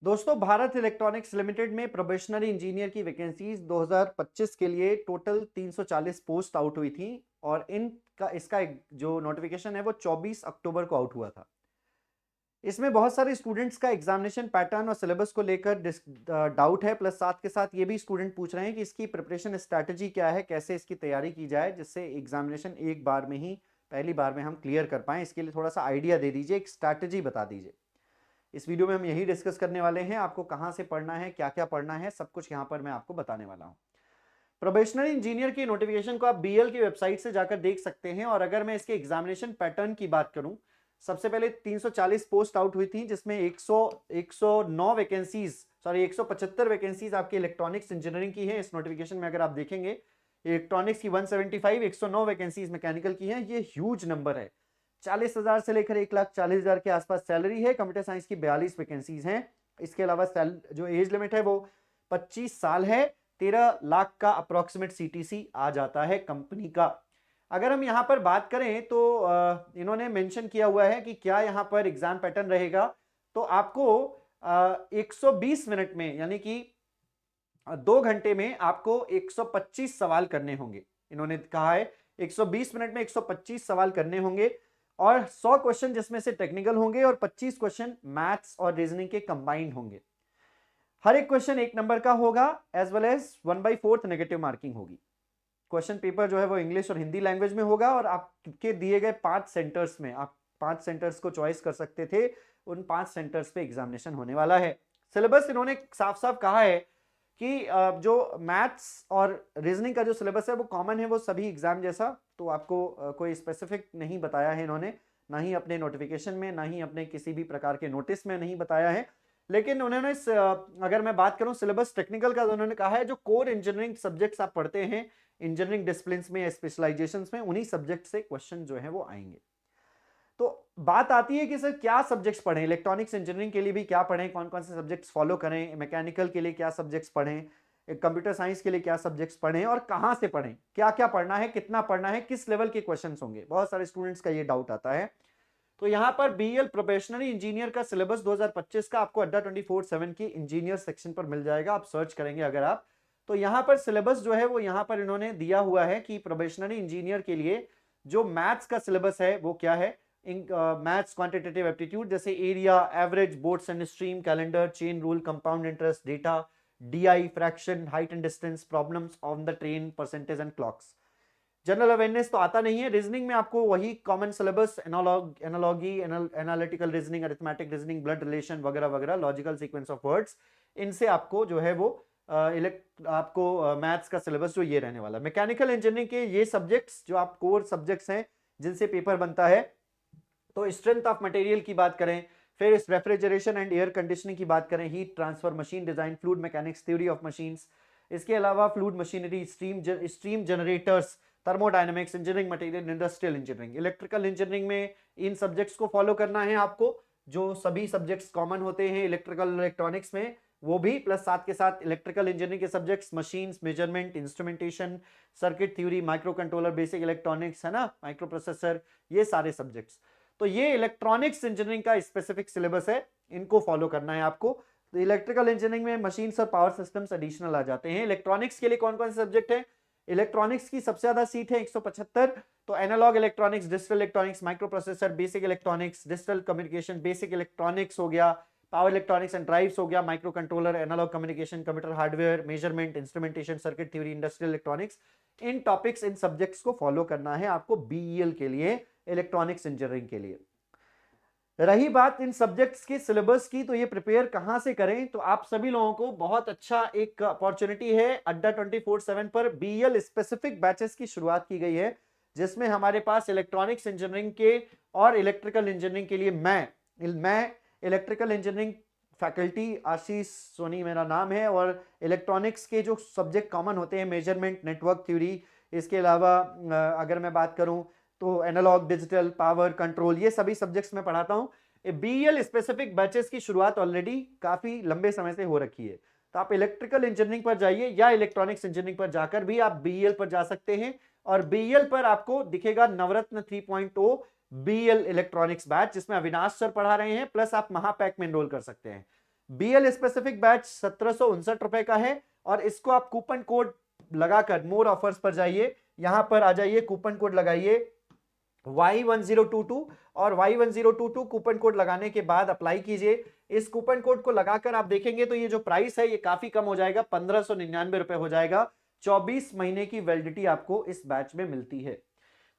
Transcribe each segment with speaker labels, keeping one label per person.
Speaker 1: दोस्तों, Bharat electronics limited में probationary engineer की वैकेंसीज 2025 के लिए टोटल 340 पोस्ट आउट हुई थी। और इसका जो नोटिफिकेशन है वो 24 अक्टूबर को आउट हुआ था। इसमें बहुत सारे स्टूडेंट्स का एग्जामिनेशन पैटर्न और सिलेबस को लेकर डाउट है, प्लस साथ के साथ ये भी स्टूडेंट पूछ रहे हैं कि इसकी प्रिपरेशन स्ट्रैटेजी क्या है, कैसे इसकी तैयारी की जाए जिससे एग्जामिनेशन एक बार में ही पहली बार में हम क्लियर कर पाएं। इसके लिए थोड़ा सा आइडिया दे दीजिए, एक स्ट्रैटेजी बता दीजिए। इस वीडियो में हम यही डिस्कस करने वाले हैं, आपको कहां से पढ़ना है, क्या क्या पढ़ना है, सब कुछ यहां पर मैं आपको बताने वाला हूं। प्रोबेशनरी इंजीनियर की नोटिफिकेशन को आप बीएल की वेबसाइट से जाकर देख सकते हैं। और अगर मैं इसके एग्जामिनेशन पैटर्न की बात करूं, सबसे पहले 340 पोस्ट आउट हुई थी जिसमें 109 वैकेंसीज, सॉरी 175 वैकेंसीज आपकी इलेक्ट्रॉनिक्स इंजीनियरिंग की है। इस नोटिफिकेशन में अगर आप देखेंगे इलेक्ट्रॉनिक्स की 175, 109 वैकेंसीज मैकेनिकल की हैं। ये ह्यूज नंबर है। 40,000 से लेकर 1,40,000 के आसपास सैलरी है। कंप्यूटर साइंस की 42 वैकेंसीज हैं। इसके अलावा जो एज लिमिट है वो 25 साल है। 13 लाख का अप्रोक्सीमेट सीटीसी आ जाता है कंपनी का। अगर हम यहां पर बात करें तो इन्होंने मेंशन किया हुआ है कि क्या यहां पर एग्जाम पैटर्न रहेगा। तो आपको 120 मिनट में, यानी कि 2 घंटे में आपको 125 सवाल करने होंगे। इन्होंने कहा है 120 मिनट में 125 सवाल करने होंगे और 100 क्वेश्चन जिसमें से टेक्निकल होंगे और 25 क्वेश्चन मैथ्स और रीजनिंग के कंबाइंड होंगे। हर एक क्वेश्चन 1 नंबर का होगा, as well as 1/4 negative marking होगी। क्वेश्चन पेपर जो है वो इंग्लिश और हिंदी लैंग्वेज में होगा और आपके दिए गए 5 सेंटर्स में आप 5 सेंटर्स को चॉइस कर सकते थे। उन 5 सेंटर्स पे एग्जामिनेशन होने वाला है। सिलेबस इन्होंने साफ साफ कहा है कि जो मैथ्स और रीजनिंग का जो सिलेबस है वो कॉमन है, वो सभी एग्जाम जैसा। तो आपको कोई स्पेसिफिक नहीं बताया है इन्होंने, ना ही अपने नोटिफिकेशन में, ना ही अपने किसी भी प्रकार के नोटिस में नहीं बताया है। लेकिन उन्होंने अगर मैं बात करूं सिलेबस टेक्निकल का, तो उन्होंने कहा है जो कोर इंजीनियरिंग सब्जेक्ट्स आप पढ़ते हैं इंजीनियरिंग डिसिप्लिन में या स्पेशलाइजेशंस में, उन्हीं सब्जेक्ट से क्वेश्चन जो है वो आएंगे। तो बात आती है कि सर क्या सब्जेक्ट्स पढ़ें, इलेक्ट्रॉनिक्स इंजीनियरिंग के लिए भी क्या पढ़ें, कौन कौन से सब्जेक्ट्स फॉलो करें, मैकेनिकल के लिए क्या सब्जेक्ट्स पढ़ें, कंप्यूटर साइंस के लिए क्या सब्जेक्ट्स पढ़ें और कहां से पढ़ें, क्या क्या पढ़ना है, कितना पढ़ना है, किस लेवल के क्वेश्चंस होंगे। बहुत सारे स्टूडेंट्स का ये डाउट आता है। तो यहां पर बीएल प्रोफेशनली इंजीनियर का सिलेबस 2025 का आपको अड्डा 24/7 की इंजीनियर सेक्शन पर मिल जाएगा। आप सर्च करेंगे अगर आप, तो यहां पर सिलेबस जो है वो यहां पर इन्होंने दिया हुआ है कि प्रोफेशनली इंजीनियर के लिए जो मैथ्स का सिलेबस है वो क्या है। मैथ्स क्वांटिटेटिव एप्टीट्यूड जैसे area, average, boards and stream, calendar, chain rule, compound interest, data, DI, fraction, height and distance, problems on the train, percentage and clocks. General awareness तो आता नहीं है। रीजनिंग में आपको वही common syllabus, analogy, analytical reasoning, arithmetic reasoning, blood relation वगैरह वगैरह, logical sequence of words, इनसे आपको जो है वो आपको मैथ्स का सिलेबस जो ये रहने वाला है। मैकेनिकल इंजीनियरिंग के ये सब्जेक्ट्स जो आप कोर सब्जेक्ट्स हैं जिनसे पेपर बनता है, तो स्ट्रेंथ ऑफ मटेरियल की बात करें, फिर इस रेफ्रिजरेशन एंड एयर कंडीशनिंग की बात करें, heat transfer, machine design, fluid mechanics, theory of machines, इसके अलावा fluid machinery, stream generators, thermodynamics, engineering material, industrial engineering. Electrical engineering में इन सब्जेक्ट्स को फॉलो करना है आपको, जो सभी सब्जेक्ट्स कॉमन होते हैं इलेक्ट्रिकल इलेक्ट्रॉनिक्स में वो भी, प्लस साथ के साथ इलेक्ट्रिकल इंजीनियरिंग के subjects, machines, measurement, instrumentation, circuit theory, micro controller, basic electronics, है ना, माइक्रो प्रोसेसर, ये सारे सब्जेक्ट्स। तो ये इलेक्ट्रॉनिक्स इंजीनियरिंग का स्पेसिफिक सिलेबस है, इनको फॉलो करना है आपको। तो इलेक्ट्रिकल इंजीनियरिंग में मशीन्स और पावर सिस्टम्स एडिशनल आ जाते हैं। इलेक्ट्रॉनिक्स के लिए कौन कौन से सब्जेक्ट है? इलेक्ट्रॉनिक्स की सबसे ज्यादा सीट है 175। तो analog electronics, digital electronics, micro processor, basic electronics, digital communication, basic electronics हो गया, पावर इलेक्ट्रॉनिक्स एंड ड्राइव्स हो गया, micro controller, analog communication, computer hardware, measurement, instrumentation, circuit theory, industrial electronics. इन टॉपिक्स, इन सब्जेक्ट्स को follow करना है आपको बीईएल के लिए, इलेक्ट्रॉनिक्स इंजीनियरिंग के लिए। रही बात इन सब्जेक्ट्स के सिलेबस की, तो ये प्रिपेयर कहां से करें, तो आप सभी लोगों को बहुत अच्छा एक अपॉर्चुनिटी है। अड्डा 24/7 पर बीएल स्पेसिफिक बैचेस की शुरुआत की गई है, जिसमें हमारे पास इलेक्ट्रॉनिक्स इंजीनियरिंग के और इलेक्ट्रिकल इंजीनियरिंग के लिए मैं इलेक्ट्रिकल इंजीनियरिंग फैकल्टी आशीष सोनी मेरा नाम है, और इलेक्ट्रॉनिक्स के जो सब्जेक्ट कॉमन होते हैं, मेजरमेंट, नेटवर्क थ्योरी, इसके अलावा अगर मैं बात करूं तो एनालॉग, डिजिटल, पावर, कंट्रोल, ये सभी सब्जेक्ट्स में पढ़ाता हूं। बीएल स्पेसिफिक बैचेस की शुरुआत ऑलरेडी काफी लंबे समय से हो रखी है। तो आप इलेक्ट्रिकल इंजीनियरिंग पर जाइए या इलेक्ट्रॉनिक्स इंजीनियरिंग पर जाकर भी आप बीएल पर जा सकते हैं। और बीएल पर आपको दिखेगा नवरत्न 3.0 बीएल इलेक्ट्रॉनिक्स बैच, जिसमें अविनाश सर पढ़ा रहे हैं, प्लस आप महापैक में एनरोल कर सकते हैं। BL स्पेसिफिक बैच 1759 रुपए का है और इसको आप कूपन कोड लगाकर मोर ऑफर्स पर जाइए, यहां पर आ जाइए, कूपन कोड लगाइए Y1022 और Y1022 कूपन कोड लगाने के बाद अप्लाई कीजिए। इस कूपन कोड को लगाकर आप देखेंगे तो ये जो प्राइस है ये काफी कम हो जाएगा, 1599 रुपए हो जाएगा। 24 महीने की वैलिडिटी आपको इस बैच में मिलती है,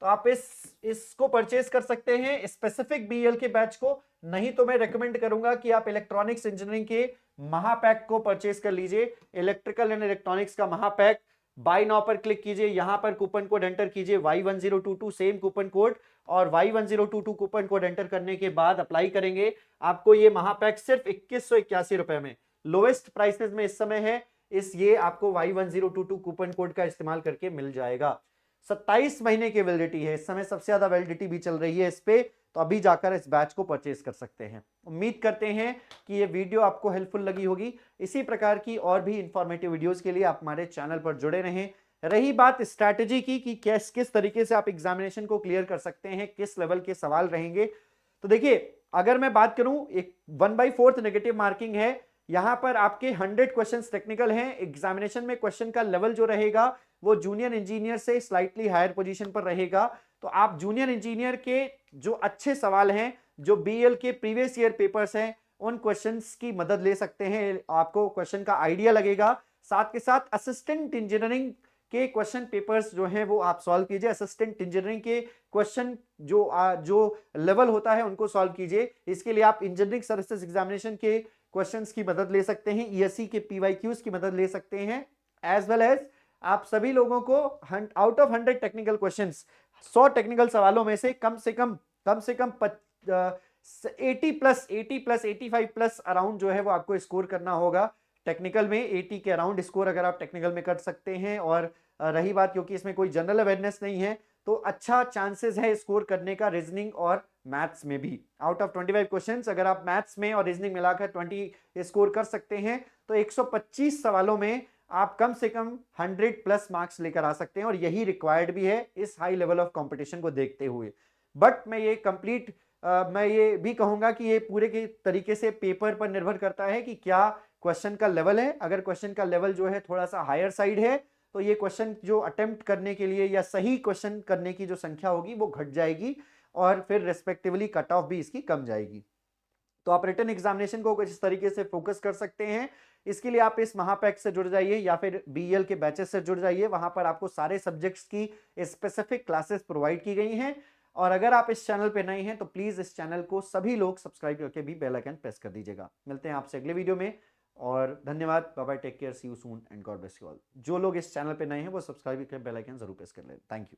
Speaker 1: तो आप इसको परचेज कर सकते हैं स्पेसिफिक BL के बैच को। नहीं तो मैं रेकमेंड करूंगा कि आप इलेक्ट्रॉनिक्स इंजीनियरिंग के महापैक को परचेज कर लीजिए, इलेक्ट्रिकल एंड इलेक्ट्रॉनिक्स का महापैक। बाय नाउ पर क्लिक कीजिए, यहां पर कूपन कोड एंटर कीजिए Y1022 सेम कूपन कोड, और Y1022 कूपन कोड एंटर करने के बाद अप्लाई करेंगे, आपको ये महापैक सिर्फ 2181 रुपए में, लोएस्ट प्राइसेस में इस समय है, ये आपको Y1022 कूपन कोड का इस्तेमाल करके मिल जाएगा। 27 महीने की वैलिडिटी है, इस समय सबसे ज्यादा वैलिडिटी भी चल रही है इस पे, तो अभी जाकर इस बैच को परचेज कर सकते हैं। उम्मीद करते हैं कि ये वीडियो आपको हेल्पफुल लगी होगी। इसी प्रकार की और भी इंफॉर्मेटिव वीडियोस के लिए आप हमारे चैनल पर जुड़े रहें। रही बात स्ट्रैटेजी की कि किस तरीके से आप एग्जामिनेशन को क्लियर कर सकते हैं, किस लेवल के सवाल रहेंगे, तो देखिए अगर मैं बात करूं, एक 1/4 नेगेटिव मार्किंग है, यहां पर आपके 100 क्वेश्चंस टेक्निकल हैं। एग्जामिनेशन में क्वेश्चन का लेवल जो रहेगा वो जूनियर इंजीनियर से स्लाइटली हायर पोजीशन पर रहेगा, तो आप जूनियर इंजीनियर के जो अच्छे सवाल हैं, जो BL के प्रीवियस ईयर पेपर्स हैं, उन क्वेश्चंस की मदद ले सकते हैं, आपको क्वेश्चन का आइडिया लगेगा। साथ के साथ असिस्टेंट इंजीनियरिंग के क्वेश्चन पेपर्स जो हैं वो आप सॉल्व कीजिए, असिस्टेंट इंजीनियरिंग के क्वेश्चन जो लेवल होता है उनको सॉल्व कीजिए। इसके लिए आप इंजीनियरिंग सर्विसेज एग्जामिनेशन के क्वेश्चंस की मदद ले सकते हैं, ESE के PYQs की मदद ले सकते हैं, एज वेल एज आप सभी लोगों को out of 100 technical questions, 100 technical सवालों में से कम से कम 80 प्लस 85 प्लस अराउंड जो है वो आपको स्कोर करना होगा। टेक्निकल में 80 के अराउंड स्कोर अगर आप टेक्निकल में कर सकते हैं, और रही बात क्योंकि इसमें कोई जनरल अवेयरनेस नहीं है तो अच्छा चांसेस है स्कोर करने का रीजनिंग और मैथ्स में भी। आउट ऑफ 25 क्वेश्चंस अगर आप मैथ्स में और रीजनिंग मिलाकर 20 स्कोर कर सकते हैं तो 125 सवालों में आप कम से कम 100 प्लस मार्क्स लेकर आ सकते हैं, और यही रिक्वायर्ड भी है इस हाई लेवल ऑफ कंपटीशन को देखते हुए। बट मैं ये भी कहूंगा कि ये पूरे के तरीके से पेपर पर निर्भर करता है कि क्या क्वेश्चन का लेवल है। अगर क्वेश्चन का लेवल जो है थोड़ा सा हायर साइड है तो ये क्वेश्चन जो अटेम्प्ट करने के लिए या सही क्वेश्चन करने की जो संख्या होगी वो घट जाएगी, और फिर रेस्पेक्टिवली कट ऑफ भी इसकी कम जाएगी। तो आप रिटन एग्जामिनेशन को कुछ इस तरीके से फोकस कर सकते हैं। इसके लिए आप इस महापैक से जुड़ जाइए या फिर BL के बैचेस से जुड़ जाइए, वहां पर आपको सारे सब्जेक्ट्स की स्पेसिफिक क्लासेस प्रोवाइड की गई हैं। और अगर आप इस चैनल पे नए हैं तो प्लीज इस चैनल को सभी लोग सब्सक्राइब करके भी बेल आइकन प्रेस कर दीजिएगा। मिलते हैं आपसे अगले वीडियो में, और धन्यवाद, bye bye, take care, see you soon and God bless you all. जो लोग इस चैनल पे नए हैं वो सब्सक्राइब करके बेल आइकन जरूर प्रेस कर लें। Thank you.